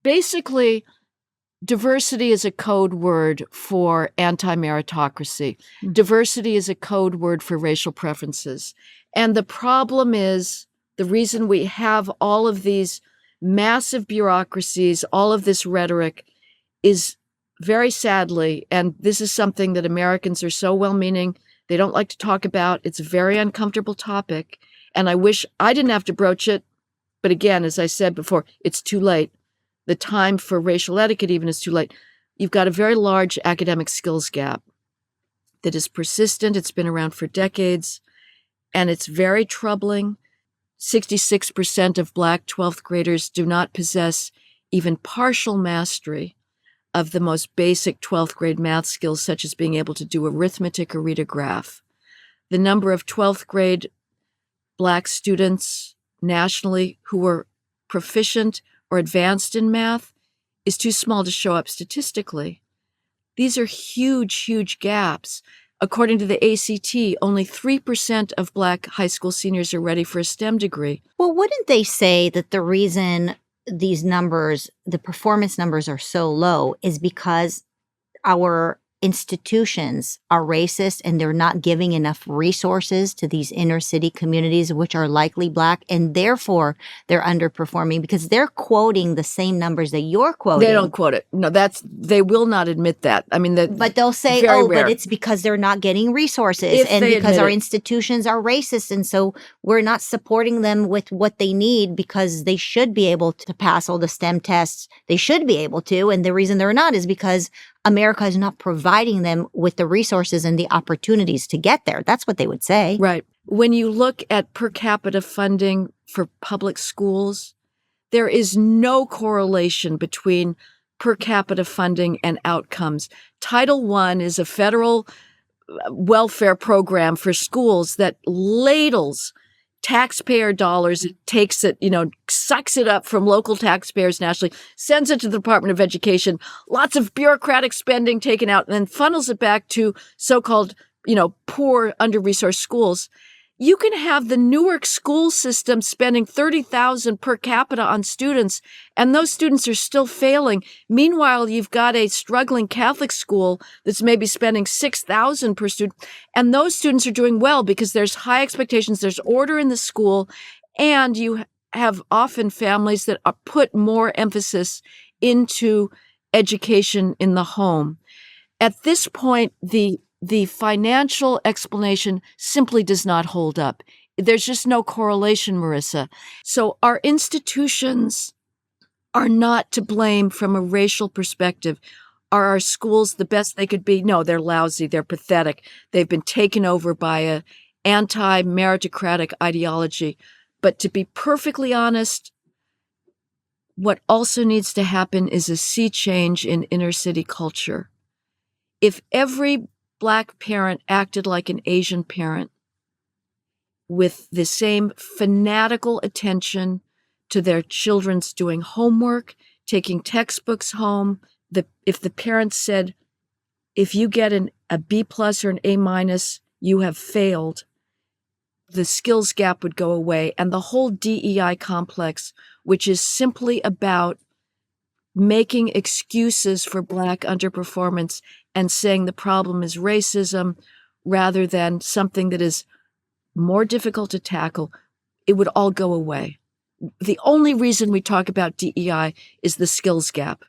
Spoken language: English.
Basically, diversity is a code word for anti-meritocracy. Diversity is a code word for racial preferences. And the problem is, the reason we have all of these massive bureaucracies, all of this rhetoric, is very sadly, and this is something that Americans are so well-meaning, they don't like to talk about. It's a very uncomfortable topic, and I wish I didn't have to broach it. But again, as I said before, it's too late. The time for racial etiquette even is too late. You've got a very large academic skills gap that is persistent. It's been around for decades, and it's very troubling. 66% of Black 12th graders do not possess even partial mastery of the most basic 12th grade math skills, such as being able to do arithmetic or read a graph. The number of 12th grade Black students nationally who are proficient or advanced in math is too small to show up statistically. These are huge, huge gaps. According to the ACT, only 3% of Black high school seniors are ready for a STEM degree. Well, wouldn't they say that the reason these numbers, the performance numbers are so low is because our institutions are racist and they're not giving enough resources to these inner city communities, which are likely Black, and therefore they're underperforming because they're quoting the same numbers that you're quoting. They don't quote it. No, they will not admit that. I mean, but they'll say, but it's because they're not getting resources and because our institutions are racist. And so we're not supporting them with what they need because they should be able to pass all the STEM tests. They should be able to. And the reason they're not is because America is not providing them with the resources and the opportunities to get there. That's what they would say. Right. When you look at per capita funding for public schools, there is no correlation between per capita funding and outcomes. Title I is a federal welfare program for schools that ladles taxpayer dollars. It takes it, sucks it up from local taxpayers nationally, sends it to the Department of Education, lots of bureaucratic spending taken out, and then funnels it back to so-called, poor, under-resourced schools. You can have the Newark school system spending $30,000 per capita on students, and those students are still failing. Meanwhile, you've got a struggling Catholic school that's maybe spending $6,000 per student, and those students are doing well because there's high expectations, there's order in the school, and you have often families that put more emphasis into education in the home. At this point, the financial explanation simply does not hold up. There's just no correlation, Marissa. So our institutions are not to blame from a racial perspective. Are our schools the best they could be? No, they're lousy. They're pathetic. They've been taken over by an anti-meritocratic ideology. But to be perfectly honest, what also needs to happen is a sea change in inner city culture. If every Black parent acted like an Asian parent with the same fanatical attention to their children's doing homework, taking textbooks home. If the parents said, if you get a B+ or an A-, you have failed, the skills gap would go away. And the whole DEI complex, which is simply about making excuses for Black underperformance and saying the problem is racism rather than something that is more difficult to tackle, it would all go away. The only reason we talk about DEI is the skills gap.